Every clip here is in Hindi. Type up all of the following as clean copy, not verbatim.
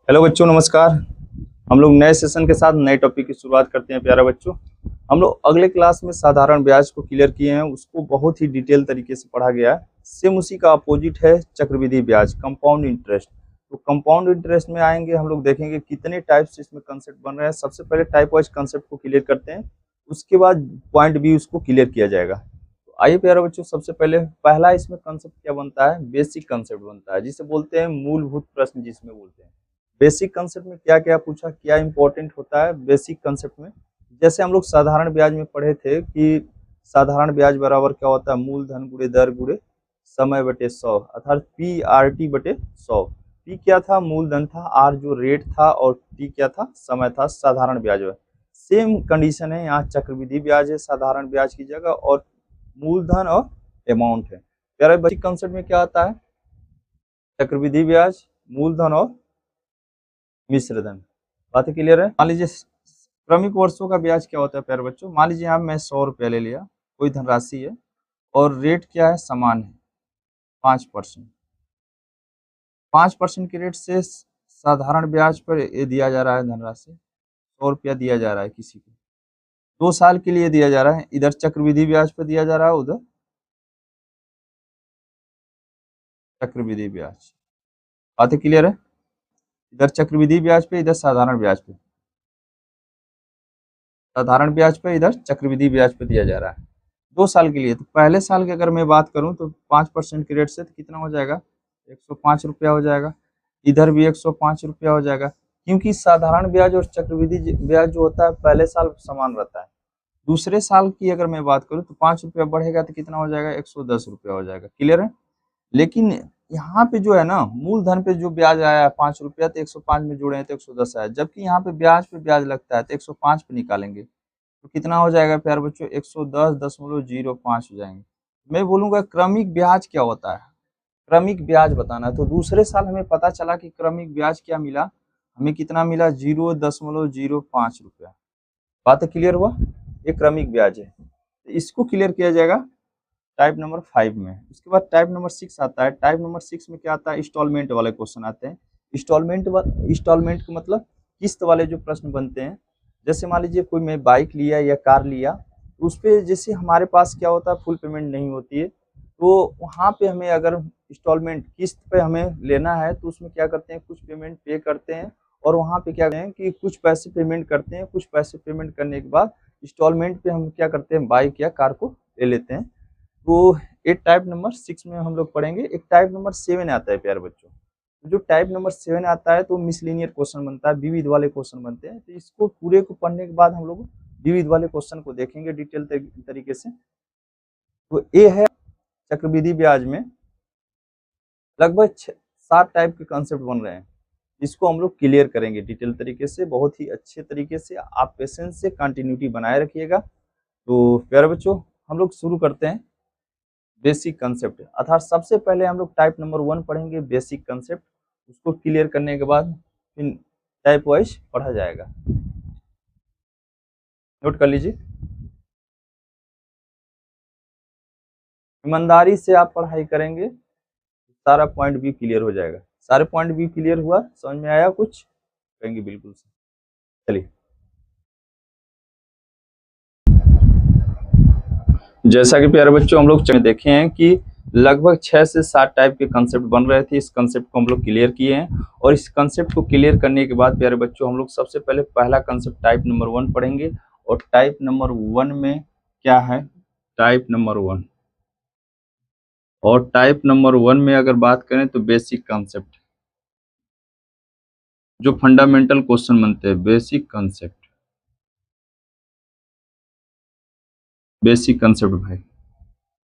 हेलो बच्चों, नमस्कार। हम लोग नए सेशन के साथ नए टॉपिक की शुरुआत करते हैं। प्यारा बच्चों, हम लोग अगले क्लास में साधारण ब्याज को क्लियर किए हैं, उसको बहुत ही डिटेल तरीके से पढ़ा गया है। सेम उसी का अपोजिट है चक्रवृद्धि ब्याज, कंपाउंड इंटरेस्ट। तो कंपाउंड इंटरेस्ट में आएंगे, हम लोग देखेंगे कितने टाइप से इसमें कंसेप्ट बन रहे हैं। सबसे पहले टाइप वाइज कंसेप्ट को क्लियर करते हैं, उसके बाद पॉइंट बी उसको क्लियर किया जाएगा। तो आइए प्यारा बच्चों, सबसे पहले पहला इसमें कंसेप्ट क्या बनता है, बेसिक कंसेप्ट बनता है, जिसे बोलते हैं मूलभूत प्रश्न। जिसमें बोलते हैं बेसिक कंसेप्ट में क्या क्या पूछा, क्या इंपॉर्टेंट होता है बेसिक कंसेप्ट में। जैसे हम लोग साधारण ब्याज में पढ़े थे कि साधारण ब्याज बराबर क्या होता है, मूलधन गुणे दर गुणे समय बटे 100, अर्थात PRT बटे 100। पी क्या था, मूलधन था, आर जो रेट था, और टी क्या था, समय था। साधारण ब्याज में सेम कंडीशन है, यहाँ चक्रवृद्धि ब्याज है साधारण ब्याज की जगह, और मूलधन और अमाउंट है। प्यारे बेसिक कंसेप्ट में क्या आता है, चक्रवृद्धि ब्याज, मूलधन और मिश्र धन। बात क्लियर है। मान लीजिए क्रमिक वर्षों का ब्याज क्या होता है प्यारे बच्चों। मान लीजिए यहाँ मैं 100 रुपया ले लिया, कोई धनराशि है, और रेट क्या है, समान है 5%। 5% के रेट से साधारण ब्याज पर ये दिया जा रहा है धनराशि, 100 रुपया दिया जा रहा है किसी को, 2 साल के लिए दिया जा रहा है। इधर चक्रवृद्धि ब्याज पर दिया जा रहा है, उधर चक्रवृद्धि ब्याज। बात क्लियर है। इधर चक्रवृद्धि ब्याज पे, इधर साधारण ब्याज पे, साधारण ब्याज पे, इधर चक्रवृद्धि ब्याज पे दिया जा रहा है 2 साल के लिए। तो पहले साल की अगर मैं बात करूं तो 5% के रेट से तो कितना हो जाएगा, 105 रुपया हो जाएगा। इधर भी 105 रुपया हो जाएगा, क्योंकि साधारण ब्याज और चक्रवृद्धि ब्याज जो होता है पहले साल समान रहता है। दूसरे साल की अगर मैं बात करूं तो 5 रुपया बढ़ेगा तो कितना हो जाएगा, 110 रुपया हो जाएगा। क्लियर है। लेकिन यहाँ पे जो है ना, मूलधन पे जो ब्याज आया है 5 रुपया, तो 105 में जोड़े तो 110 आया, जबकि यहाँ पे ब्याज लगता है तो 105 पे निकालेंगे तो कितना हो जाएगा प्यारे बच्चों, 110.05 हो जाएंगे। मैं बोलूंगा क्रमिक ब्याज क्या होता है, क्रमिक ब्याज बताना है। तो दूसरे साल हमें पता चला कि क्रमिक ब्याज क्या मिला, हमें कितना मिला, 0.05 रुपया। बात क्लियर हुआ। ये क्रमिक ब्याज है, तो इसको क्लियर किया जाएगा टाइप नंबर 5 में। उसके बाद टाइप नंबर 6 आता है। टाइप नंबर 6 में क्या आता है, इंस्टॉलमेंट वाले क्वेश्चन आते हैं। इंस्टॉलमेंट का मतलब किस्त वाले जो प्रश्न बनते हैं। जैसे मान लीजिए कोई मैं बाइक लिया या कार लिया, तो उस पर जैसे हमारे पास क्या होता है, फुल पेमेंट नहीं होती है, तो वहाँ पे हमें अगर इंस्टॉलमेंट किस्त पे हमें लेना है तो उसमें क्या करते हैं, कुछ पेमेंट पे करते हैं, और वहाँ पे क्या करते हैं कि कुछ पैसे पेमेंट करते हैं। कुछ पैसे पेमेंट करने के बाद इंस्टॉलमेंट पे हम क्या करते हैं, बाइक या कार को ले लेते हैं। तो एक टाइप नंबर 6 में हम लोग पढ़ेंगे। एक टाइप नंबर 7 आता है प्यारे बच्चों। जो टाइप नंबर 7 आता है तो मिसलिनियर क्वेश्चन बनता है, विविध वाले क्वेश्चन बनते हैं। तो इसको पूरे को पढ़ने के बाद हम लोग विविध वाले क्वेश्चन को देखेंगे डिटेल तरीके से। तो ये है चक्रवृद्धि ब्याज में लगभग 7 टाइप के कॉन्सेप्ट बन रहे हैं। इसको हम लोग क्लियर करेंगे डिटेल तरीके से, बहुत ही अच्छे तरीके से। आप पेशेंस से कंटिन्यूटी बनाए रखिएगा। तो प्यारे बच्चों, हम लोग शुरू करते हैं बेसिक कंसेप्ट। अर्थात सबसे पहले हम लोग टाइप नंबर 1 पढ़ेंगे, बेसिक कंसेप्ट। उसको क्लियर करने के बाद फिर टाइप वाइज पढ़ा जाएगा। नोट कर लीजिए। ईमानदारी से आप पढ़ाई करेंगे, सारा पॉइंट भी क्लियर हो जाएगा। सारे पॉइंट भी क्लियर हुआ, समझ में आया कुछ, कहेंगे बिल्कुल से। चलिए, जैसा कि प्यारे बच्चों हम लोग देखे हैं कि लगभग 6 से 7 टाइप के कंसेप्ट बन रहे थे। इस कंसेप्ट को हम लोग क्लियर किए हैं, और इस कंसेप्ट को क्लियर करने के बाद प्यारे बच्चों हम लोग सबसे पहले पहला कंसेप्ट टाइप नंबर 1 पढ़ेंगे। और टाइप नंबर 1 में क्या है, टाइप नंबर 1, और टाइप नंबर 1 में अगर बात करें तो बेसिक कंसेप्ट, जो फंडामेंटल क्वेश्चन बनते हैं, बेसिक कंसेप्ट, बेसिक कंसेप्ट भाई,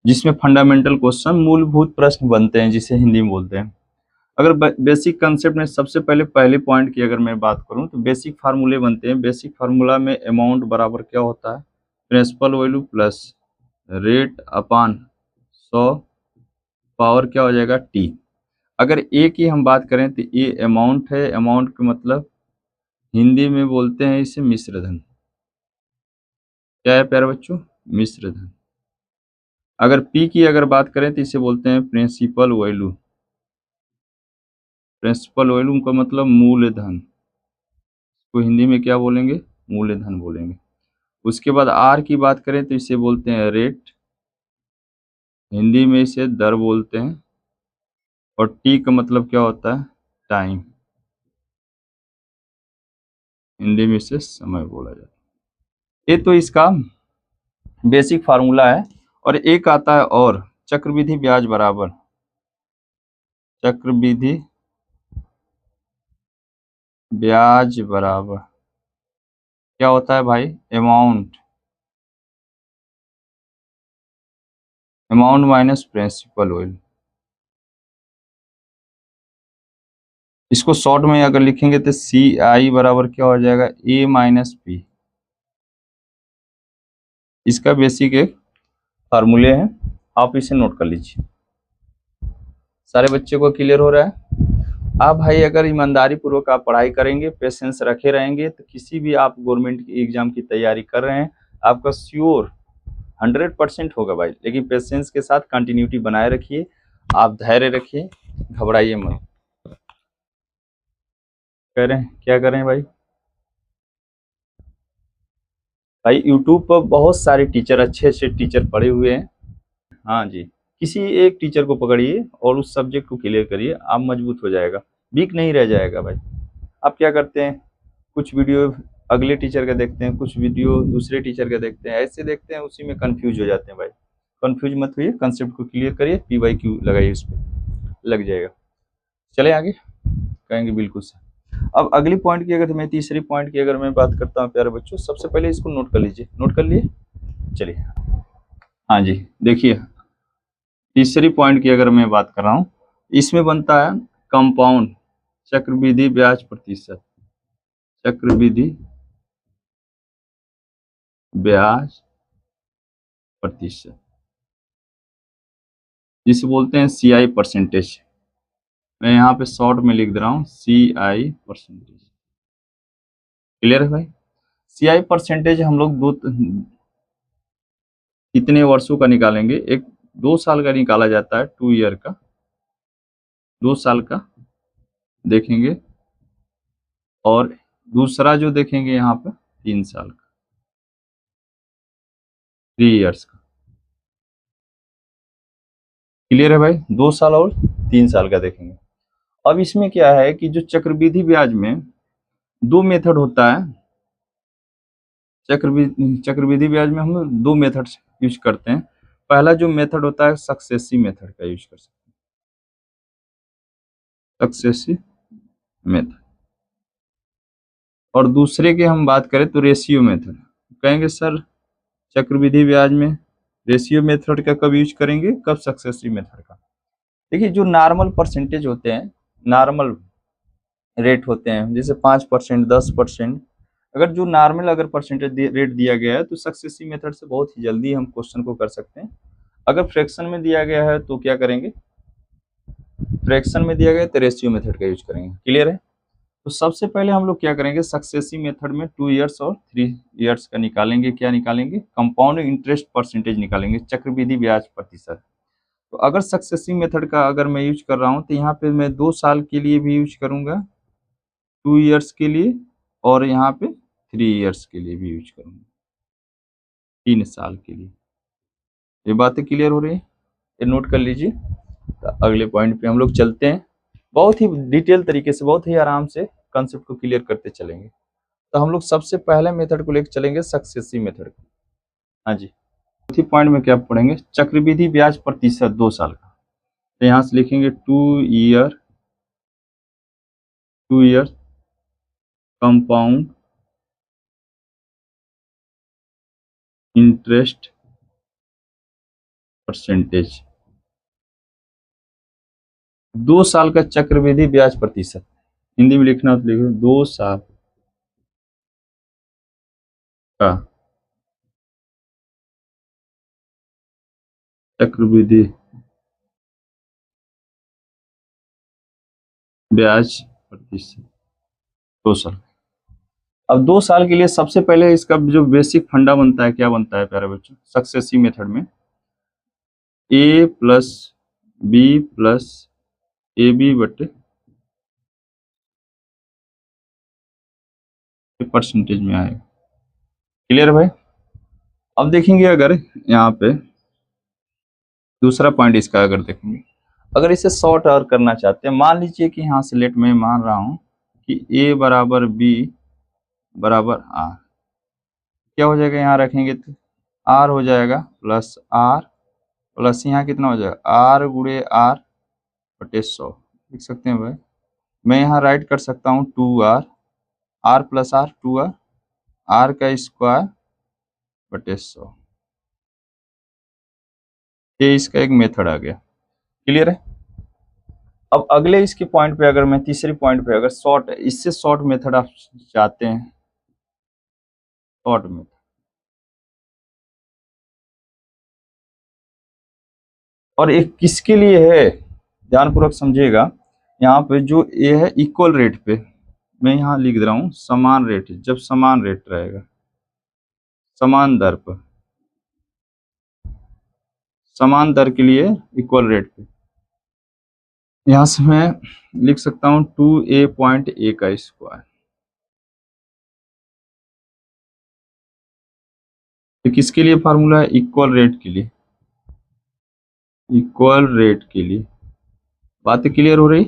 जिसमें फंडामेंटल क्वेश्चन, मूलभूत प्रश्न बनते हैं, जिसे हिंदी में बोलते हैं। अगर बेसिक कंसेप्ट में सबसे पहले पॉइंट की अगर मैं बात करूं तो बेसिक फार्मूले बनते हैं। बेसिक फार्मूला में अमाउंट बराबर क्या होता है, प्रिंसिपल वैल्यू प्लस रेट अपान 100 पावर क्या हो जाएगा, टी। अगर ए की हम बात करें तो ये अमाउंट है। अमाउंट का मतलब हिंदी में बोलते हैं इसे मिश्र धन। क्या है प्यारे बच्चों, मिश्र धन। अगर पी की अगर बात करें तो इसे बोलते हैं प्रिंसिपल वैल्यू। प्रिंसिपल वैल्यू का मतलब मूलधन, को हिंदी में क्या बोलेंगे, मूलधन बोलेंगे। उसके बाद आर की बात करें तो इसे बोलते हैं रेट, हिंदी में इसे दर बोलते हैं। और टी का मतलब क्या होता है, टाइम, हिंदी में इसे समय बोला जाता है। ये तो इसका बेसिक फार्मूला है। और एक आता है और चक्रवृद्धि ब्याज बराबर, चक्रवृद्धि ब्याज बराबर क्या होता है भाई, amount, amount minus principal value. इसको शॉर्ट में अगर लिखेंगे तो सी आई बराबर क्या हो जाएगा, ए माइनस पी। इसका बेसिक एक फार्मूले हैं, आप इसे नोट कर लीजिए। सारे बच्चे को क्लियर हो रहा है। आप भाई अगर ईमानदारी पूर्वक आप पढ़ाई करेंगे, पेशेंस रखे रहेंगे, तो किसी भी आप गवर्नमेंट की एग्जाम की तैयारी कर रहे हैं, आपका श्योर 100% होगा भाई। लेकिन पेशेंस के साथ कंटिन्यूटी बनाए रखिए, आप धैर्य रखिए, घबराइए मत। कह रहे हैं क्या कर रहे हैं भाई? भाई यूट्यूब पर बहुत सारे टीचर, अच्छे अच्छे टीचर पढ़े हुए हैं। हाँ जी, किसी एक टीचर को पकड़िए और उस सब्जेक्ट को क्लियर करिए, आप मजबूत हो जाएगा, वीक नहीं रह जाएगा भाई। आप क्या करते हैं, कुछ वीडियो अगले टीचर का देखते हैं, कुछ वीडियो दूसरे टीचर का देखते हैं, ऐसे देखते हैं, उसी में कंफ्यूज हो जाते हैं भाई। कंफ्यूज मत होइए, कंसेप्ट को क्लियर करिए, PYQ लगाइए, उस पर लग जाएगा। चले आगे, कहेंगे बिल्कुल सर। अब अगली पॉइंट की अगर मैं तीसरी पॉइंट की अगर मैं बात करता हूँ प्यारे बच्चों, सबसे पहले इसको नोट कर लीजिए, नोट कर लिए, चलिए। हाँ जी, देखिए तीसरी पॉइंट की अगर मैं बात कर रहा हूँ, इसमें बनता है कंपाउंड चक्रवृद्धि ब्याज प्रतिशत, चक्रवृद्धि ब्याज प्रतिशत, जिसे बोलते हैं CI परसेंटेज। मैं यहाँ पे शॉर्ट में लिख दे रहा हूँ CI परसेंटेज। क्लियर है भाई? CI परसेंटेज हम लोग कितने वर्षों का निकालेंगे, एक 2 साल का निकाला जाता है, 2 ईयर का, 2 साल का देखेंगे। और दूसरा जो देखेंगे यहाँ पे 3 साल का, 3 इयर्स का। क्लियर है भाई? 2 साल और 3 साल का देखेंगे। अब इसमें क्या है कि जो चक्रवृद्धि ब्याज में 2 मेथड होता है, चक्रवृद्धि ब्याज में हम 2 मेथड यूज करते हैं। पहला जो मेथड होता है सक्सेसिव मेथड का यूज कर सकते हैं, सक्सेसिव मेथड। और दूसरे की हम बात करें तो रेशियो मेथड। कहेंगे सर चक्रवृद्धि ब्याज में रेशियो मेथड का कब यूज करेंगे, कब सक्सेसिव मेथड का? देखिए जो नॉर्मल परसेंटेज होते हैं, नॉर्मल रेट होते हैं, जैसे 5%, 10%, अगर जो नॉर्मल अगर परसेंटेज रेट दिया गया है तो सक्सेसिव मेथड से बहुत ही जल्दी हम क्वेश्चन को कर सकते हैं। अगर फ्रैक्शन में दिया गया है तो क्या करेंगे, फ्रैक्शन में दिया गया तो रेशियो मेथड का यूज करेंगे। क्लियर है? तो सबसे पहले हम लोग क्या करेंगे, सक्सेसिव मेथड में 2 इयर्स और 3 इयर्स का निकालेंगे। क्या निकालेंगे? कंपाउंड इंटरेस्ट परसेंटेज निकालेंगे, चक्रवृद्धि ब्याज प्रतिशत। तो अगर सक्सेसिव मेथड का अगर मैं यूज कर रहा हूँ तो यहाँ पे मैं 2 साल के लिए भी यूज करूंगा, 2 इयर्स के लिए, और यहाँ पे 3 इयर्स के लिए भी यूज करूंगा, 3 साल के लिए। ये बातें क्लियर हो रही है? ये नोट कर लीजिए। तो अगले पॉइंट पे हम लोग चलते हैं, बहुत ही डिटेल तरीके से, बहुत ही आराम से कंसेप्ट को क्लियर करते चलेंगे। तो हम लोग सबसे पहले मेथड को लेकर चलेंगे, सक्सेसिव मेथड को। हाँ जी, चौथी पॉइंट में क्या पढ़ेंगे, चक्रवृद्धि ब्याज प्रतिशत 2 साल का। तो यहाँ से लिखेंगे 2 ईयर कंपाउंड इंटरेस्ट परसेंटेज, 2 साल का चक्रवृद्धि ब्याज प्रतिशत। हिंदी में लिखना तो लिखो 2 साल का चक्रवृद्धि ब्याज प्रतिशत, 2 साल। अब 2 साल के लिए सबसे पहले इसका जो बेसिक फंडा बनता है, क्या बनता है प्यारे बच्चों, सक्सेसिव मेथड में A plus B plus AB बटे परसेंटेज में आएगा। क्लियर भाई। अब देखेंगे अगर यहाँ पे दूसरा पॉइंट इसका अगर देखेंगे, अगर इसे शॉर्ट आउट करना चाहते हैं, मान लीजिए कि यहाँ से लेट मैं मान रहा हूँ कि a बराबर b बराबर r, क्या हो जाएगा, यहाँ रखेंगे तो r हो जाएगा प्लस r प्लस यहाँ कितना हो जाएगा r गुणे r बटे 100 लिख सकते हैं भाई। मैं यहाँ राइट कर सकता हूँ 2r, r plus r 2r, r का स्क्वायर बटे 100। ये इसका एक मेथड आ गया। क्लियर है। अब अगले इसके पॉइंट पे अगर मैं तीसरे पॉइंट पे अगर शॉर्ट, इससे शॉर्ट मेथड आप चाहते हैं, शॉर्ट मेथड, और एक किसके लिए है ध्यानपूर्वक समझिएगा। यहाँ पे जो ए है इक्वल रेट पे, मैं यहाँ लिख दे रहा हूँ समान रेट, जब समान रेट रहेगा, समान दर पर, समान दर के लिए इक्वल रेट पे, यहाँ से मैं लिख सकता हूँ 2a.a का स्क्वायर। तो किसके लिए फार्मूला है, इक्वल रेट के लिए, इक्वल रेट के लिए। बात क्लियर हो रही,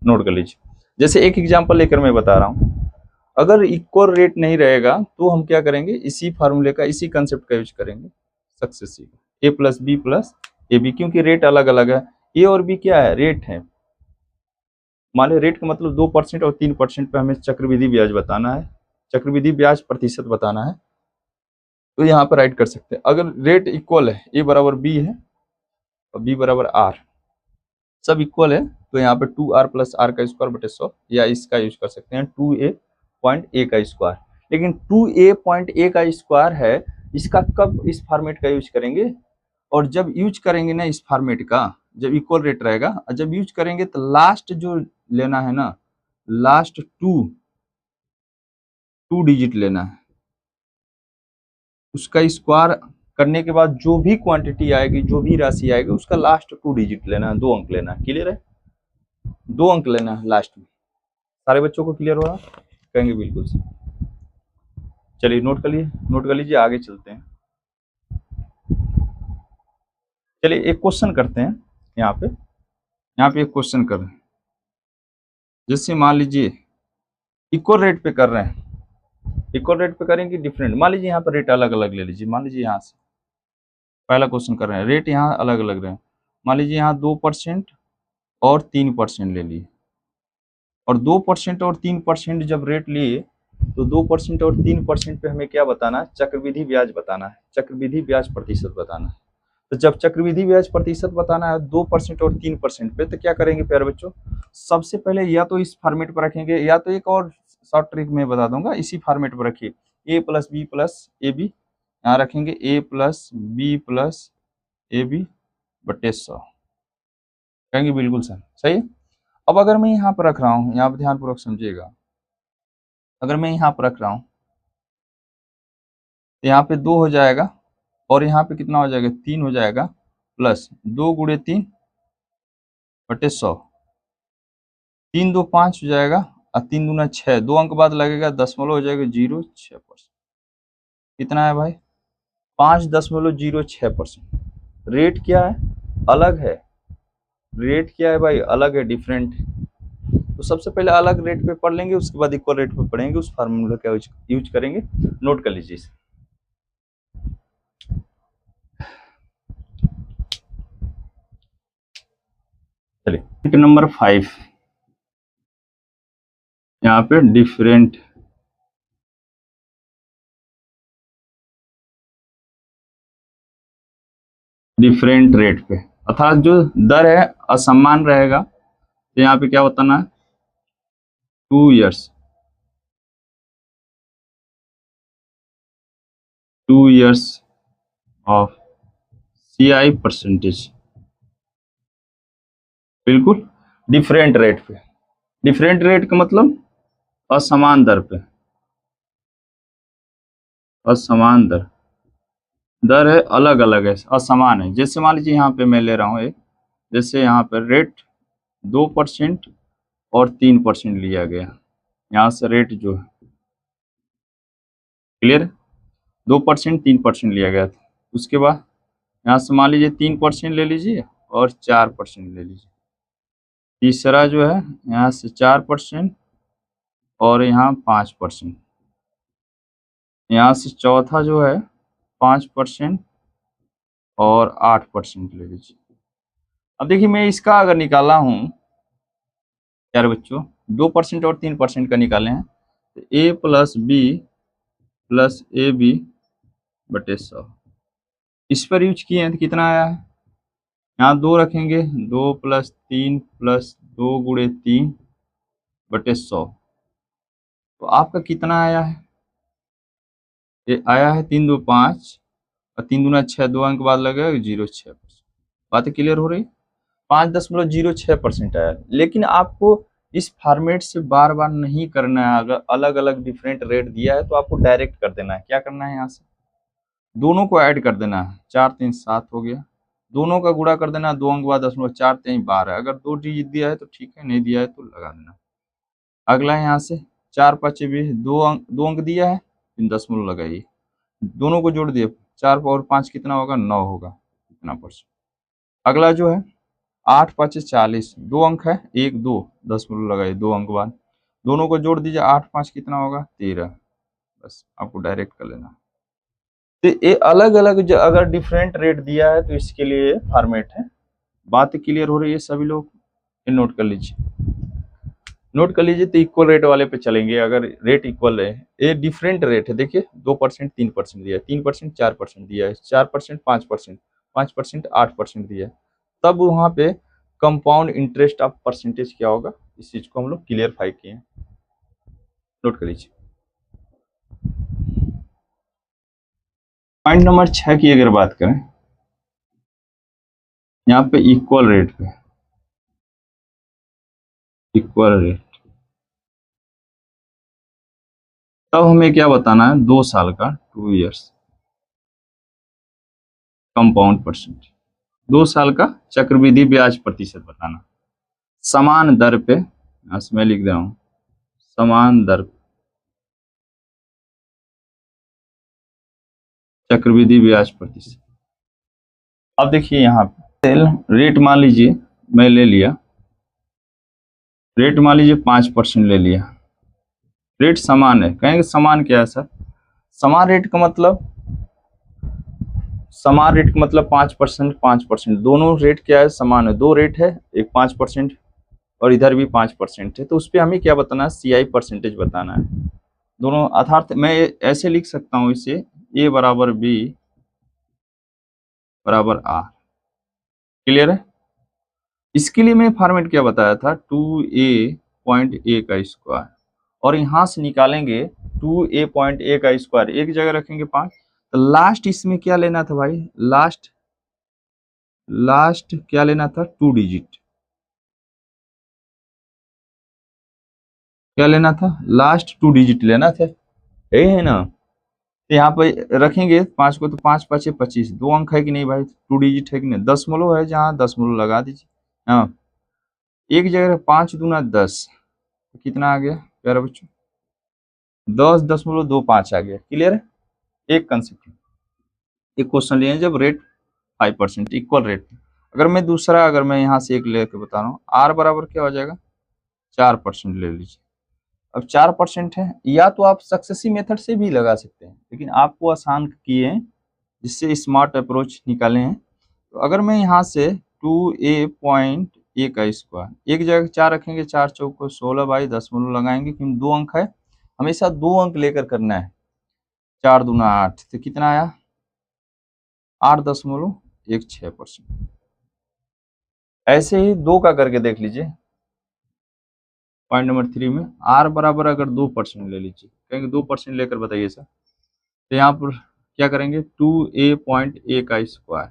नोट कर लीजिए। जैसे एक एग्जांपल लेकर मैं बता रहा हूँ, अगर इक्वल रेट नहीं रहेगा तो हम क्या करेंगे, इसी फार्मूले का, इसी कंसेप्ट का यूज करेंगे, successive a plus B plus A B, क्योंकि रेट अलग अलग है। ए और बी क्या है, रेट है। मान लो रेट का मतलब 2% और 3% पे हमें चक्रवृद्धि ब्याज बताना है, चक्रवृद्धि ब्याज प्रतिशत बताना है, तो यहाँ पर राइट कर सकते हैं। अगर रेट इक्वल है, ए बराबर बी है और बी बराबर आर, सब इक्वल है, तो यहाँ पे 2r प्लस आर का स्क्वायर बटे 100, या इसका यूज कर सकते हैं 2a.a का स्क्वायर। लेकिन 2a.a का स्क्वायर है, इसका कब इस फॉर्मेट का यूज करेंगे, और जब यूज करेंगे ना इस फॉर्मेट का, जब इक्वल रेट रहेगा, और जब यूज करेंगे तो लास्ट जो लेना है ना, लास्ट टू डिजिट लेना है, उसका स्क्वायर करने के बाद जो भी क्वांटिटी आएगी, जो भी राशि आएगी, उसका लास्ट 2 डिजिट लेना है, 2 अंक लेना है। क्लियर है, 2 अंक लेना है लास्ट में। सारे बच्चों को क्लियर हो रहा, कहेंगे बिल्कुल से। चलिए नोट कर लिए, नोट कर लीजिए, आगे चलते हैं। चलिए एक क्वेश्चन करते हैं, यहाँ पे एक क्वेश्चन कर रहे हैं। जैसे मान लीजिए इक्वल रेट पे कर रहे हैं, इक्वल रेट पे करेंगे डिफरेंट, मान लीजिए यहाँ पर रेट अलग अलग ले लीजिए। मान लीजिए यहाँ से पहला क्वेश्चन कर रहे हैं, रेट यहाँ अलग अलग रहे, मान लीजिए यहाँ 2% और 3% ले लिए, और 2% और 3% जब रेट लिए, तो 2% और 3% पे हमें क्या बताना है, चक्रवृद्धि ब्याज बताना है, चक्रवृद्धि ब्याज प्रतिशत बताना है। तो जब चक्रवृद्धि ब्याज प्रतिशत बताना है 2% और 3% पे, तो क्या करेंगे प्यारे बच्चों, सबसे पहले या तो इस फॉर्मेट पर रखेंगे, या तो एक और शॉर्ट ट्रिक में बता दूंगा, इसी फॉर्मेट पर रखिए, a plus B plus A B, यहाँ रखेंगे a plus B plus A B बटे 100, कहेंगे बिल्कुल सही है। अब अगर मैं यहाँ पर रख रहा हूँ, यहाँ पर ध्यानपूर्वक समझिएगा, अगर मैं यहाँ पर रख रहा हूँ, तो यहाँ पे 2 हो जाएगा, और यहाँ पे कितना हो जाएगा, 3 हो जाएगा, प्लस 2 गुणे 3 बटे 100, 3 2 5 हो जाएगा, और 3 दूना 6, 2 अंक बाद लगेगा, दशमलव हो जाएगा 0.6%। कितना है भाई, 5.06%। रेट क्या है, अलग है, रेट क्या है भाई, अलग है, डिफरेंट। तो सबसे पहले अलग रेट पे पढ़ लेंगे, उसके बाद इक्वल रेट पे पढ़ेंगे, उस फार्मूला का यूज करेंगे। नोट कर लीजिए इसे। चलिए नंबर 5, यहाँ पे डिफरेंट रेट पे, अर्थात जो दर है असमान रहेगा, तो यहाँ पे क्या बताना है, 2 इयर्स ऑफ CI परसेंटेज, बिल्कुल डिफरेंट रेट पे। डिफरेंट रेट का मतलब असमान दर पे, असमान दर है, अलग अलग है, असमान है। जैसे मान लीजिए यहाँ पे मैं ले रहा हूँ एक, जैसे यहाँ पे रेट 2% और 3% लिया गया, यहाँ से रेट जो है क्लियर। 2%, 3% लिया गया था। उसके बाद यहाँ से मान लीजिए 3% ले लीजिए और 4% ले लीजिए। तीसरा जो है यहाँ से 4% और यहाँ 5%। यहाँ से चौथा जो है 5% और 8% ले लीजिए। अब देखिए मैं इसका अगर निकाला हूँ यार बच्चों, 2% और 3% का निकाले हैं तो a plus B plus A B बटे 100 इस पर यूज किए हैं तो कितना आया है। यहाँ 2 रखेंगे, 2 प्लस 3 प्लस 2 गुणे 3 बटे 100 तो आपका कितना आया है। ये आया है 3 2 5 और 3 दूना 6, 2 अंक बाद लगेगा 0.6%। बात क्लियर हो रही। 5.06% आया। लेकिन आपको इस फॉर्मेट से बार बार नहीं करना है। अगर अलग अलग डिफरेंट रेट दिया है तो आपको डायरेक्ट कर देना है। क्या करना है, यहाँ से दोनों को ऐड कर देना है। 4 3 7 हो गया, दोनों का गुणा कर देना, 2 अंक बाद 4 3 12। अगर 2 डिजिट दिया है तो ठीक है, नहीं दिया है तो लगा देना। अगला यहाँ से 4 5 20, 2 अंक दिया है, फिर दशमलव लगाइए, दोनों को जोड़ दिए, 4 और 5 कितना होगा, 9 होगा, कितना %। अगला जो है 8 5 40, 2 अंक है, 1 2 दशमलव लगाइए, 2 अंक बाद, दोनों को जोड़ दीजिए, 8 5 कितना होगा, 13। बस आपको डायरेक्ट कर लेना। तो ये अलग अलग जो अगर डिफरेंट रेट दिया है तो इसके लिए फॉर्मेट है। बात क्लियर हो रही है सभी लोग, नोट कर लीजिए। नोट कर लीजिए तो इक्वल रेट वाले पे चलेंगे। अगर रेट इक्वल है, ये डिफरेंट रेट है, देखिए 2% 3% दिया है, 3% 4% दिया है, 4% 5%, 5% 8% दिया है, तब वहां पे कंपाउंड इंटरेस्ट ऑफ परसेंटेज क्या होगा, इस चीज को हम लोग क्लियरफाई किए हैं। नोट कर लीजिए। पॉइंट नंबर 6 की अगर बात करें, यहाँ पे इक्वल रेट पे, इक्वल रेट, तब हमें क्या बताना है, 2 साल का 2 इयर्स कंपाउंड परसेंट, 2 साल का चक्रवृद्धि ब्याज प्रतिशत बताना समान दर पे। मैं लिख दे रहा हूं समान दर चक्रवृद्धि ब्याज प्रतिशत। अब देखिए यहाँ पे रेट मान लीजिए मैं ले लिया, रेट मान लीजिए 5% ले लिया, रेट समान है। कहेंगे समान क्या है सर, समान रेट का मतलब, समान रेट का मतलब 5% 5%, दोनों रेट क्या है, समान है। 2 रेट है, एक 5% और इधर भी 5% है, तो उस पर हमें क्या बताना है, CI परसेंटेज बताना है दोनों। अर्थात मैं ऐसे लिख सकता हूँ इसे, A बराबर B बराबर R। क्लियर है। इसके लिए मैं फॉर्मेट क्या बताया था, 2A.A का स्क्वायर, और यहां से निकालेंगे 2A.A का स्क्वायर, एक जगह रखेंगे 5, तो लास्ट इसमें क्या लेना था भाई, लास्ट क्या लेना था, 2 डिजिट, क्या लेना था, लास्ट 2 डिजिट लेना था, यही है ना। तो यहाँ पे रखेंगे 5 को, तो 5 5 25, 2 अंक है कि नहीं भाई, 2 डिजिट है कि नहीं, दशमलव है जहाँ, दशमलव लगा दीजिए। हाँ, एक जगह 5 दूना 10, तो कितना आ गया प्यारे बच्चों, 10.25 आ गया। क्लियर है। एक कंसेप्ट, एक क्वेश्चन लिए जब रेट 5% इक्वल रेट। अगर मैं दूसरा, अगर मैं यहाँ से एक लेके बता रहा हूँ, R बराबर क्या हो जाएगा, 4% ले लीजिए। अब 4% है, या तो आप सक्सेसिव मेथड से भी लगा सकते हैं, लेकिन आपको आसान किए हैं जिससे स्मार्ट अप्रोच निकाले हैं। तो अगर मैं यहाँ से 2A.A का स्क्वायर, एक जगह 4 रखेंगे, 4 चौको 16 बाई दशमलव लगाएंगे, क्योंकि 2 अंक है, हमेशा 2 अंक लेकर करना है। 4 दूना 8, तो कितना आया, 8.16%। ऐसे ही 2 का करके देख लीजिए। पॉइंट नंबर 3 में R बराबर अगर 2% ले लीजिए, कहेंगे 2% लेकर बताइए सर, तो यहाँ पर क्या करेंगे, 2A.A का स्क्वायर,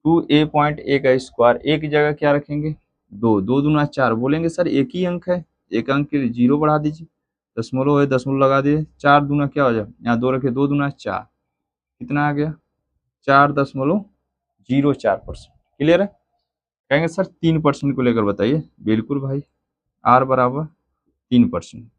2A.A का स्क्वायर, एक जगह क्या रखेंगे, 2, 2 दूना 4, बोलेंगे सर एक ही अंक है, एक अंक के लिए 0 बढ़ा दीजिए, दशमलव है, दशमलव लगा दिए, 4 दूना क्या हो जाए, यहाँ 2 रखे, 2 दूना 4, कितना आ गया, 4.04%। क्लियर है। कहेंगे सर 3% को लेकर बताइए, बिल्कुल भाई, R बराबर 3%।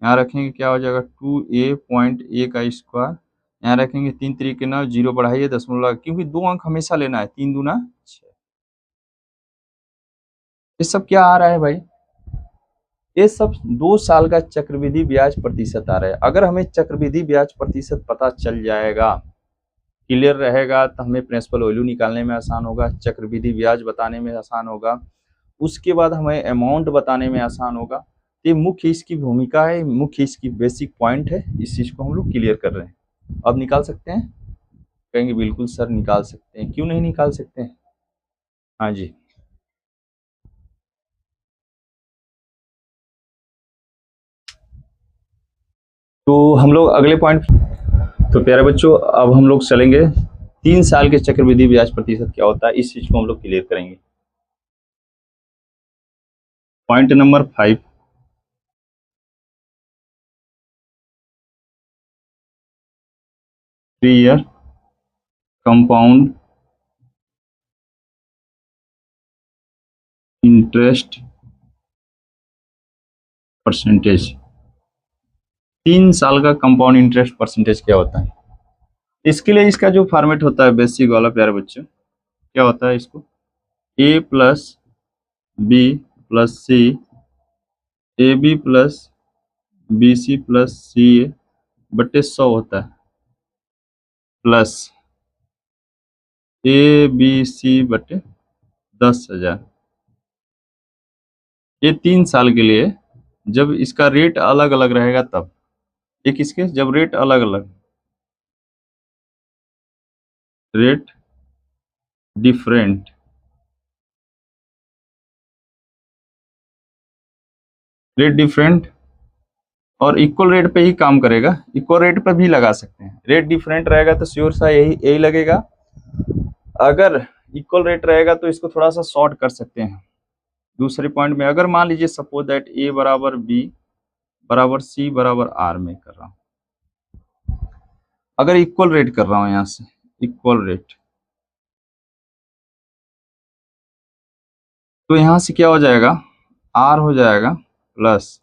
यहाँ रखेंगे क्या हो जाएगा 2a पॉइंट a का स्क्वायर, यहाँ रखेंगे 3 तरीके 9, 0 बढ़ाइए दशमलव, क्योंकि 2 अंक हमेशा लेना है, 3 दूना 6। ये सब क्या आ रहा है भाई, ये सब 2 साल का चक्रवृद्धि ब्याज प्रतिशत आ रहा है। अगर हमें चक्रवृद्धि ब्याज प्रतिशत पता चल जाएगा, क्लियर रहेगा, तो हमें प्रिंसिपल वैल्यू निकालने में आसान होगा, चक्रवृद्धि ब्याज बताने में आसान होगा, उसके बाद हमें अमाउंट बताने में आसान होगा। ये मुख्य इसकी भूमिका है, मुख्य इसकी बेसिक पॉइंट है, इस चीज को हम लोग क्लियर कर रहे हैं। अब निकाल सकते हैं, कहेंगे बिल्कुल सर निकाल सकते हैं, क्यों नहीं निकाल सकते हैं। हाँ जी, तो हम लोग अगले पॉइंट, तो प्यारे बच्चों अब हम लोग चलेंगे 3 साल के चक्रवृद्धि ब्याज प्रतिशत क्या होता है, इस चीज को हम लोग क्लियर करेंगे। Point number 5, 3 year compound interest percentage. 3 साल का कंपाउंड इंटरेस्ट परसेंटेज क्या होता है, इसके लिए इसका जो फॉर्मेट होता है बेसिक वाला प्यारे बच्चों, क्या होता है, इसको a plus B plus C, A B plus B C plus C A बटे 100 होता है, प्लस ए बी सी बटे 10,000। ये 3 साल के लिए, जब इसका रेट अलग अलग रहेगा तब, एक इसके जब रेट अलग अलग, रेट डिफरेंट, रेट डिफरेंट और इक्वल रेट पे ही काम करेगा, इक्वल रेट पे भी लगा सकते हैं। रेट डिफरेंट रहेगा तो श्योर सा यही यही लगेगा, अगर इक्वल रेट रहेगा तो इसको थोड़ा सा शॉर्ट कर सकते हैं। दूसरे पॉइंट में अगर मान लीजिए सपोज दैट ए बराबर बी बराबर सी बराबर आर में कर रहा हूं, अगर इक्वल रेट कर रहा हूं यहां से, इक्वल रेट, तो यहां से क्या हो जाएगा, आर हो जाएगा प्लस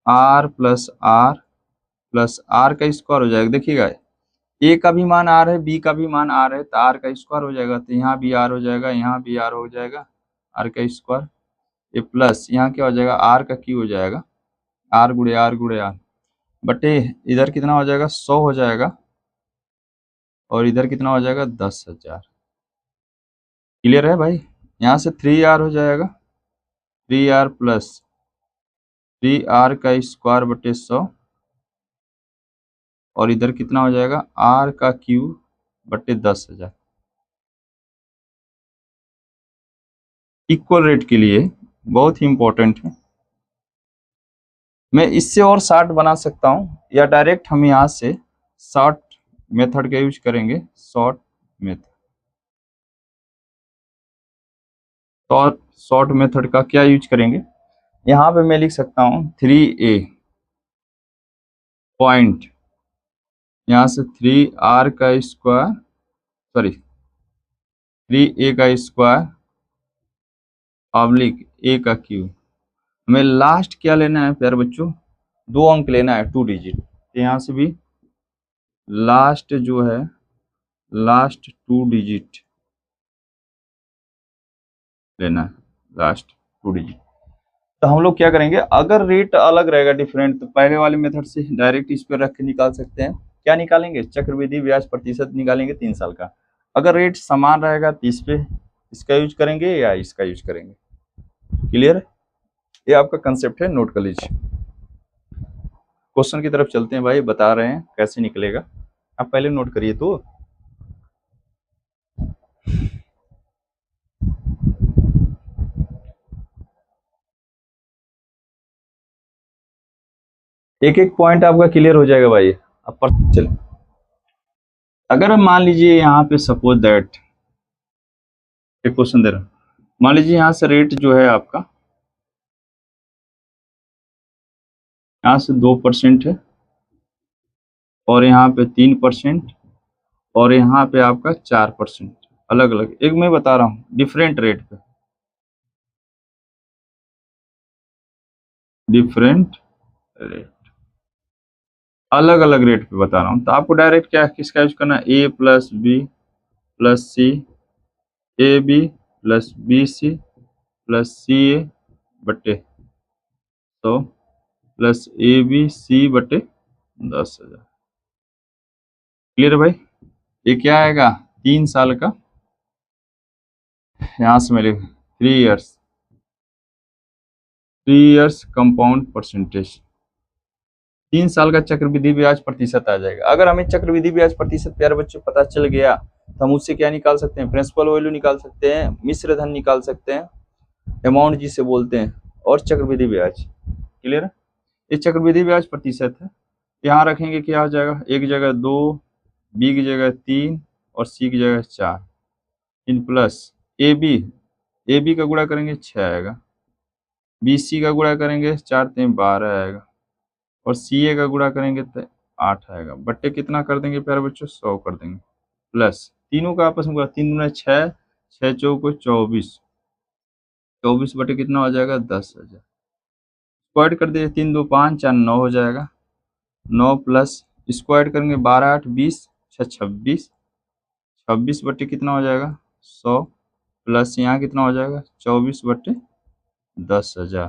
आर प्लस आर का स्क्वायर हो जाएगा। देखिएगा ए का भी मान आर है, बी का भी मान आर है, तो आर का स्क्वायर हो जाएगा, तो यहाँ भी आर हो जाएगा, यहाँ भी आर हो जाएगा, आर का स्क्वायर, ये प्लस यहाँ क्या हो जाएगा, आर का क्यू हो जाएगा, आर गुड़े आर बटे इधर कितना हो जाएगा 100 हो जाएगा, और इधर कितना हो जाएगा 10,000। क्लियर है भाई, यहाँ से 3r हो जाएगा, 3r प्लस 3r का स्क्वायर बटे 100, और इधर कितना हो जाएगा r का क्यूब बटे 10,000। इक्वल रेट के लिए बहुत ही इंपॉर्टेंट है। मैं इससे और शॉर्ट बना सकता हूं, या डायरेक्ट हम यहाँ से शॉर्ट मेथड का यूज करेंगे, शॉर्ट मेथड। तो शॉर्ट मेथड का क्या यूज करेंगे, यहाँ पे मैं लिख सकता हूँ 3a पॉइंट, यहाँ से 3r का स्क्वायर, सॉरी 3a का स्क्वायर ऑब्लिक a का क्यूब। हमें लास्ट क्या लेना है प्यारे बच्चों, 2 अंक लेना है, 2 डिजिट। तो यहाँ से भी लास्ट जो है, लास्ट 2 डिजिट लेना है, लास्ट 2 डिजिट। तो हम लोग क्या करेंगे, अगर रेट अलग रहेगा डिफरेंट, तो पहले वाले मेथड से डायरेक्ट इस पर रख के निकाल सकते हैं। क्या निकालेंगे, चक्रवृद्धि ब्याज प्रतिशत निकालेंगे 3 साल का। अगर रेट समान रहेगा तो इस पे इसका यूज करेंगे या इसका यूज करेंगे। क्लियर है, ये आपका कंसेप्ट है, नोट कर लीजिए। क्वेश्चन की तरफ चलते हैं भाई, बता रहे हैं कैसे निकलेगा, आप पहले नोट करिए। तो एक एक पॉइंट आपका क्लियर हो जाएगा भाई। अब पर चले, अगर हम मान लीजिए यहाँ पे सपोज दैट एक क्वेश्चन दे रहा हूँ, मान लीजिए यहाँ से रेट जो है आपका यहाँ से 2% है, और यहाँ पे 3%, और यहाँ पे आपका 4%, अलग अलग। एक मैं बता रहा हूँ डिफरेंट रेट पे, डिफरेंट रेट। अलग अलग रेट पे बता रहा हूँ, तो आपको डायरेक्ट क्या किसका यूज करना है, A plus B plus C, A B plus B C plus C A बटे 100 प्लस ए बी सी बटे 10,000। क्लियर है भाई? ये क्या आएगा, 3 साल का, यहाँ से मैं लिख 3 इयर्स कंपाउंड परसेंटेज, 3 साल का चक्रवृद्धि ब्याज प्रतिशत आ जाएगा। अगर हमें चक्रवृद्धि ब्याज प्रतिशत प्यारे बच्चों पता चल गया तो हम उससे क्या निकाल सकते हैं, प्रिंसिपल वैल्यू निकाल सकते हैं, मिश्र धन निकाल सकते हैं, अमाउंट जिसे बोलते हैं, और चक्रवृद्धि ब्याज। क्लियर है? ये चक्रवृद्धि ब्याज प्रतिशत है। यहाँ रखेंगे क्या हो जाएगा, एक जगह 2, बी की जगह 3 और सी की जगह 4, इन प्लस ए बी का गुणा करेंगे 6 आएगा, बी सी का गुणा करेंगे 4 3 12 आएगा, और सी ए का गुणा करेंगे तो 8 आएगा, बट्टे कितना कर देंगे प्यारे बच्चों, 100 कर देंगे, प्लस तीनों का आपस में गुणा, 3 दूना 6, 6 चौको 24, 24 बटे कितना हो जाएगा, 10,000। स्क्वायर कर दीजिए, 3 2 5 4 9 हो जाएगा, 9 प्लस स्क्वायर करेंगे 12 8 20 6 26, 26 बटे कितना हो जाएगा, 100, प्लस यहाँ कितना हो जाएगा, 24 बटे 10,000।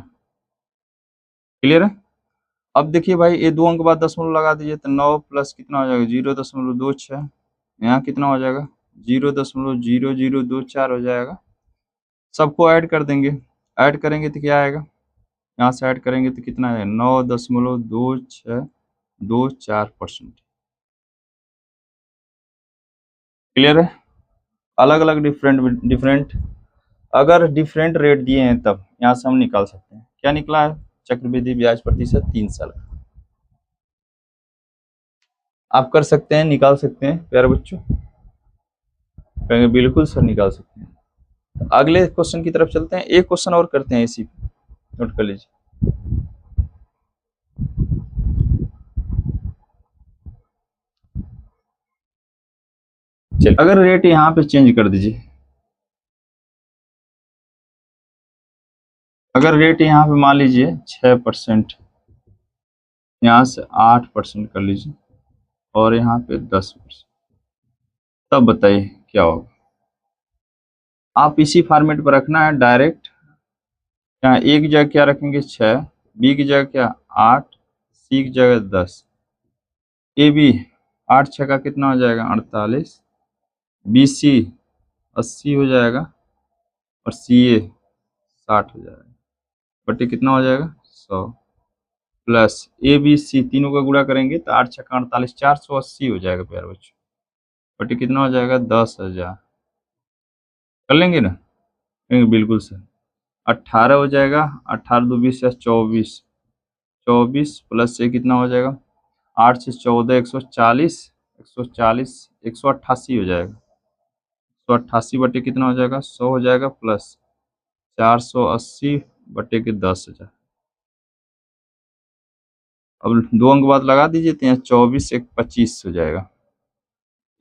क्लियर है? अब देखिए भाई, ये 2 अंक बाद दशमलव लगा दीजिए, तो 9 प्लस कितना हो जाएगा, 0.26, यहाँ कितना हो जाएगा, 0.0024 हो जाएगा। सबको ऐड कर देंगे, ऐड करेंगे तो क्या आएगा, यहाँ से ऐड करेंगे तो कितना है, 9.2624%। क्लियर है? अलग अलग डिफरेंट अगर डिफरेंट रेट दिए हैं तब यहाँ से हम निकाल सकते हैं। क्या निकला है, चक्रवृद्धि ब्याज प्रतिशत 3 साल का। आप कर सकते हैं, निकाल सकते हैं प्यारे बच्चों, कहेंगे बिल्कुल सर निकाल सकते हैं। तो अगले क्वेश्चन की तरफ चलते हैं, एक क्वेश्चन और करते हैं, इसी नोट कर लीजिए। चलिए, अगर रेट यहाँ पे चेंज कर दीजिए, अगर रेट यहाँ पे मान लीजिए 6%, यहाँ से 8% कर लीजिए, और यहाँ पे 10%, तब बताइए क्या होगा। आप इसी फॉर्मेट पर रखना है डायरेक्ट, यहाँ ए की जगह क्या रखेंगे 6, बी की जगह क्या 8, सी की जगह 10, ए बी 8 6 का कितना हो जाएगा 48, बी सी 80 हो जाएगा, और सी ए 60 हो जाएगा, बटे कितना हो जाएगा 100, प्लस ए बी सी तीनों का गुणा करेंगे तो 8 6 48, 480 हो जाएगा प्यारे बच्चों, बटे कितना हो जाएगा 10,000। कर लेंगे ना, कहेंगे बिल्कुल सर। 18 हो जाएगा, 18 2 20 या 24, 24 प्लस से कितना हो जाएगा, 8 से 14 140, 140 188 हो जाएगा, 188 बटे कितना हो जाएगा 100 हो जाएगा, प्लस 480 बटे के 10,000। अब 2 अंक बाद लगा दीजिए, तो यहाँ 24 1 25 हो जाएगा,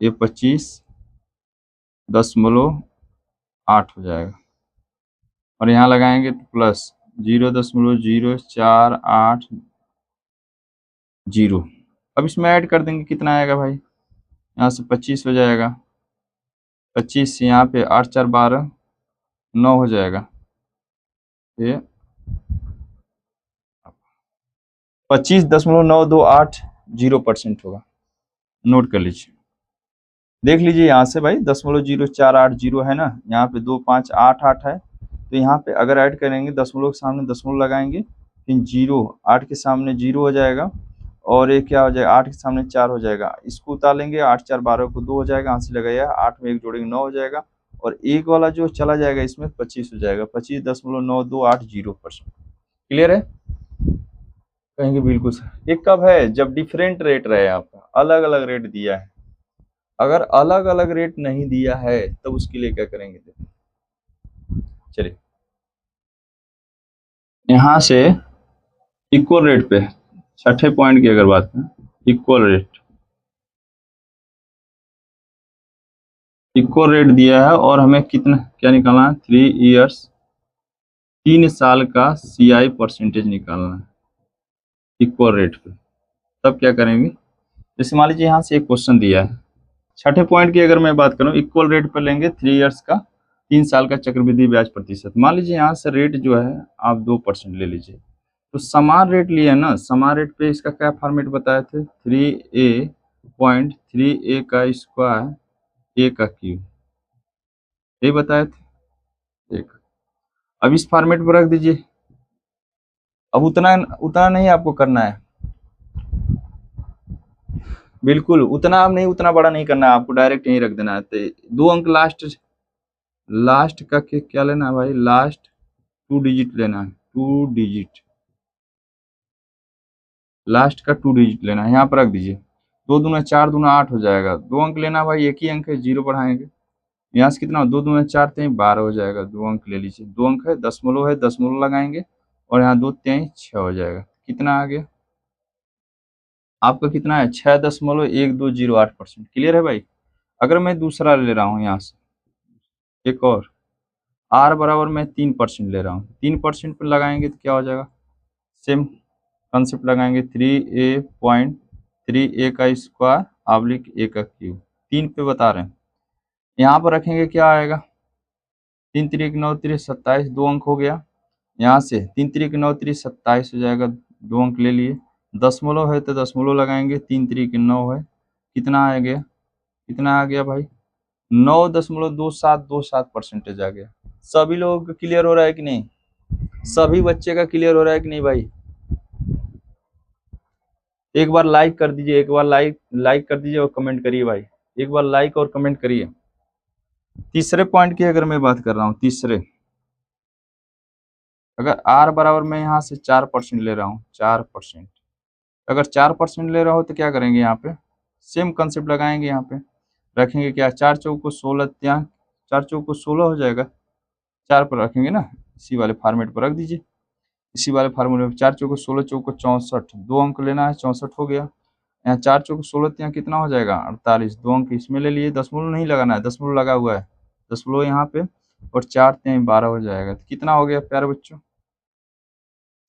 ये 25.8 हो जाएगा, और यहाँ लगाएंगे तो प्लस 0.0480। अब इसमें ऐड कर देंगे, कितना आएगा भाई, यहाँ से 25 हो जाएगा, 25 यहाँ पे 8 4 12 9 हो जाएगा, ये 25.9280% होगा। नोट कर लीजिए, देख लीजिए यहाँ से भाई, 0.0480 है ना, यहाँ पे 2 5 8 8 है, तो यहाँ पे अगर ऐड करेंगे, दशमलव के सामने दशमलव लगाएंगे, फिर 0 8 के सामने 0 हो जाएगा, और ये क्या हो जाएगा, 8 के सामने 4 हो जाएगा, इसको उतार लेंगे, 8 4 12 को 2 हो जाएगा, आंसर लगाया, 8 में 1 जोड़ेंगे 9 हो जाएगा, और एक वाला जो चला जाएगा इसमें 25 हो जाएगा, 25.9280%। क्लियर है? कहेंगे बिल्कुल सर। ये कब है, जब डिफरेंट रेट रहे, आपका अलग अलग रेट दिया है। अगर अलग अलग रेट नहीं दिया है तब उसके लिए क्या करेंगे, चलिए यहां से इक्वल रेट पे छठे पॉइंट की अगर बात करें, इक्वल रेट दिया है, और हमें कितना क्या निकालना है, 3 साल का CI परसेंटेज निकालना है इक्वल रेट पे। तब क्या करेंगे, जैसे मान लीजिए यहाँ से एक क्वेश्चन दिया है, छठे पॉइंट की अगर मैं बात करूँ, इक्वल रेट पर लेंगे 3 इयर्स का, 3 साल का चक्रवृद्धि ब्याज प्रतिशत। मान लीजिए यहाँ से रेट जो है आप 2% ले लीजिए, तो समान रेट लिए ना, समान रेट पे इसका क्या फॉर्मेट बताए थे, 3a.3a का स्क्वायर ए का क्यूब, ये बताए थे एक। अब इस फॉर्मेट पर रख दीजिए। अब उतना उतना नहीं आपको करना है, बिल्कुल उतना आप नहीं, उतना बड़ा नहीं करना है आपको, डायरेक्ट यहीं रख देना है। तो 2 अंक लास्ट, लास्ट का क्या लेना है भाई, लास्ट 2 डिजिट लेना है, 2 डिजिट, लास्ट का 2 डिजिट लेना है, यहाँ पर रख दीजिए। 2 दूना 4, दूना 8 हो जाएगा, 2 अंक लेना भाई, एक ही अंक है, 0 बढ़ाएंगे, यहाँ से कितना, 2 दूना 4 3 12 हो जाएगा, 2 अंक ले लीजिए, 2 अंक है, दशमलव है, दशमलव लगाएंगे, और यहाँ 2 3 6 हो जाएगा, कितना आ गया आपका, कितना है 6.1208%। क्लियर है भाई। अगर मैं दूसरा ले रहा हूँ यहाँ से एक और, आर बराबर मैं 3% ले रहा हूँ, 3% पर लगाएंगे तो क्या हो जाएगा, सेम कंसेप्ट लगाएंगे, 3a.3a का स्क्वायर ऑब्लिक ए का क्यूब, 3 पे बता रहे हैं। यहाँ पर रखेंगे क्या आएगा, 3 3 9 3 27, 2 अंक हो गया, यहाँ से 3 3 9 3 27 हो जाएगा, 2 अंक ले लिए, दशमलव है तो दशमलव लगाएंगे, 3 3 9 है, कितना आ गया, कितना आ गया भाई, 9.2727% आ गया। सभी लोगों का क्लियर हो रहा है कि नहीं, सभी बच्चे का क्लियर हो रहा है कि नहीं भाई, एक बार लाइक कर दीजिए, एक बार लाइक कर दीजिए और कमेंट करिए भाई, एक बार लाइक और कमेंट करिए। तीसरे पॉइंट की अगर मैं बात कर रहा हूँ, तीसरे, अगर आर बराबर मैं यहाँ से 4% ले रहा हूँ, 4%, अगर 4% ले रहा हो तो क्या करेंगे, यहाँ पे सेम कंसेप्ट लगाएंगे, यहाँ पे रखेंगे क्या, 4 चौक को 16, यहाँ 4 चौक को 16 हो जाएगा, 4 पर रखेंगे ना, इसी वाले फॉर्मेट पर रख दीजिए, इसी वाले फार्मूले में 4 चौको 16, चौको 64, 2 अंक लेना है, 64 हो गया, यहाँ 4 चौको 16, यहाँ कितना हो जाएगा 48, 2 अंक इसमें ले लिए, दशमलव नहीं लगाना है, दशमलव लगा हुआ है, दशमलव यहाँ पे, और 4 3 12 हो जाएगा, तो कितना हो गया प्यारे बच्चों,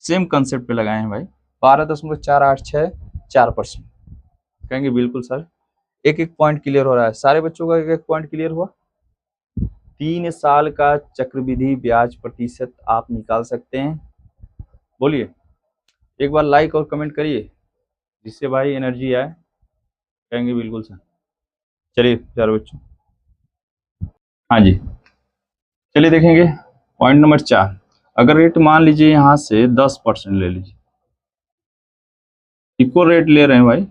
सेम कंसेप्ट पे लगाए हैं भाई, 12.486 4%। कहेंगे बिल्कुल सर, एक एक पॉइंट क्लियर हो रहा है, सारे बच्चों का एक एक पॉइंट क्लियर हुआ। 3 साल का चक्रवृद्धि ब्याज प्रतिशत आप निकाल सकते हैं, बोलिए, एक बार लाइक और कमेंट करिए, जिससे भाई एनर्जी आए। कहेंगे बिल्कुल सर। चलिए प्यारे बच्चों, हाँ जी, चलिए देखेंगे पॉइंट नंबर 4। अगर रेट मान लीजिए यहाँ से 10% ले लीजिए, इक्वल रेट ले रहे हैं भाई,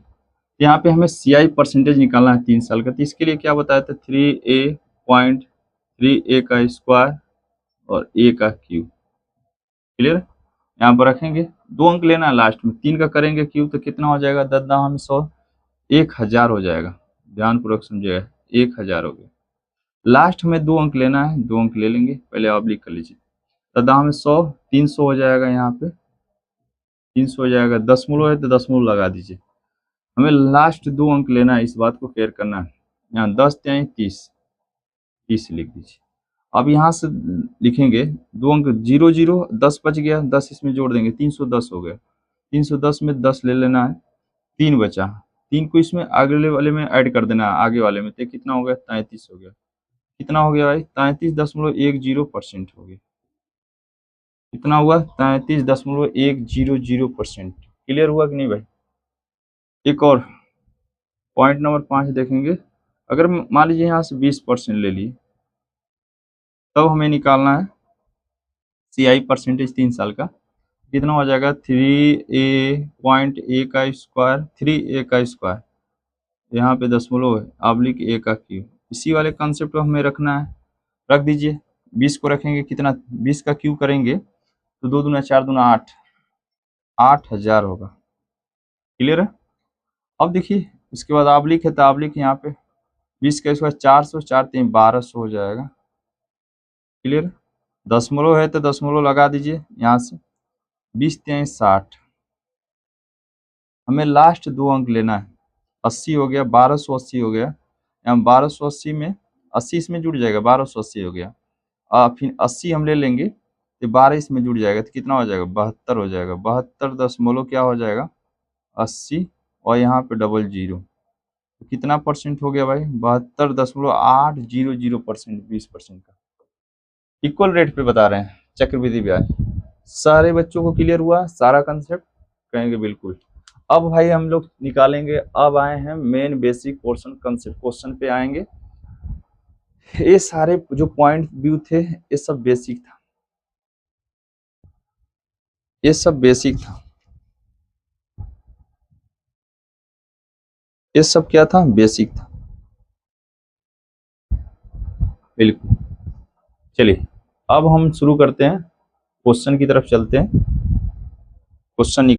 यहाँ पे हमें CI परसेंटेज निकालना है 3 साल का, तो इसके लिए क्या बताया था, 3a.3a का स्क्वायर और ए का क्यूब। क्लियर, यहाँ पर रखेंगे, 2 अंक लेना है लास्ट में, 3 का करेंगे क्यूब तो कितना हो जाएगा, 10 दाम 100, 1000 हो जाएगा, ध्यानपूर्वक समझिएगा, 1000 हो गया। लास्ट में 2 अंक लेना है, 2 अंक ले लेंगे, पहले ऑब्लिक कर लीजिए, तो दाम में 100, 300 हो जाएगा, यहाँ पे 300 हो जाएगा, दशमलव है तो दशमलव लगा दीजिए, हमें लास्ट 2 अंक लेना है, इस बात को केयर करना है। यहाँ 10 त्याई 30, 30 लिख दीजिए। अब यहाँ से लिखेंगे 2 अंक, 0 0 10 बच गया, 10 इसमें जोड़ देंगे, 310 हो गया, 310 में 10 ले लेना है, 3 बचा, 3 को इसमें अगले वाले में ऐड कर देना है, आगे वाले में, तो कितना हो गया 33 हो गया, कितना हो गया भाई 33.10% हो गया, कितना हुआ 33.100%। क्लियर हुआ कि नहीं भाई। एक और पॉइंट नंबर 5 देखेंगे, अगर मान लीजिए यहाँ से 20% ले लिए, तब हमें निकालना है CI परसेंटेज 3 साल का, कितना हो जाएगा 3a.a का स्क्वायर, 3a का स्क्वायर, यहाँ पे दशमलव है, ऑब्लिक ए का क्यूब, इसी वाले कंसेप्ट को हमें रखना है, रख दीजिए। 20 को रखेंगे, कितना 20 का क्यूब करेंगे तो 2 दूना 4 दूना 8, 8000 होगा। क्लियर है। अब देखिए उसके बाद ऑब्लिक है तो ऑब्लिक यहाँ पे 20 का स्क्वायर 400, 4 3 1200 हो जाएगा। क्लियर, दशमलव है तो दशमलव लगा दीजिए, यहाँ से 20 3 60, हमें लास्ट 2 अंक लेना है, 80 हो गया, 1280 हो गया, यहाँ 1280 में 80 इसमें जुड़ जाएगा, 1280 हो गया, फिर 80 हम ले लेंगे तो 12 इसमें जुड़ जाएगा, तो कितना हो जाएगा 72 हो जाएगा, 72 दशमलव क्या हो जाएगा 80 और यहाँ पे डबल जीरो, तो कितना परसेंट हो गया भाई? 72.800%, 20% का इक्वल रेट पे बता रहे हैं चक्रवृद्धि ब्याज। सारे बच्चों को क्लियर हुआ सारा कंसेप्ट? कहेंगे बिल्कुल। अब भाई हम लोग निकालेंगे, अब आए हैं main basic portion concept, question पे आएंगे। ये सारे जो पॉइंट व्यू थे ये सब बेसिक था, ये सब बेसिक था, ये सब क्या था? बेसिक था, बिल्कुल। चलिए अब हम शुरू करते हैं, क्वेश्चन की तरफ चलते हैं। क्वेश्चन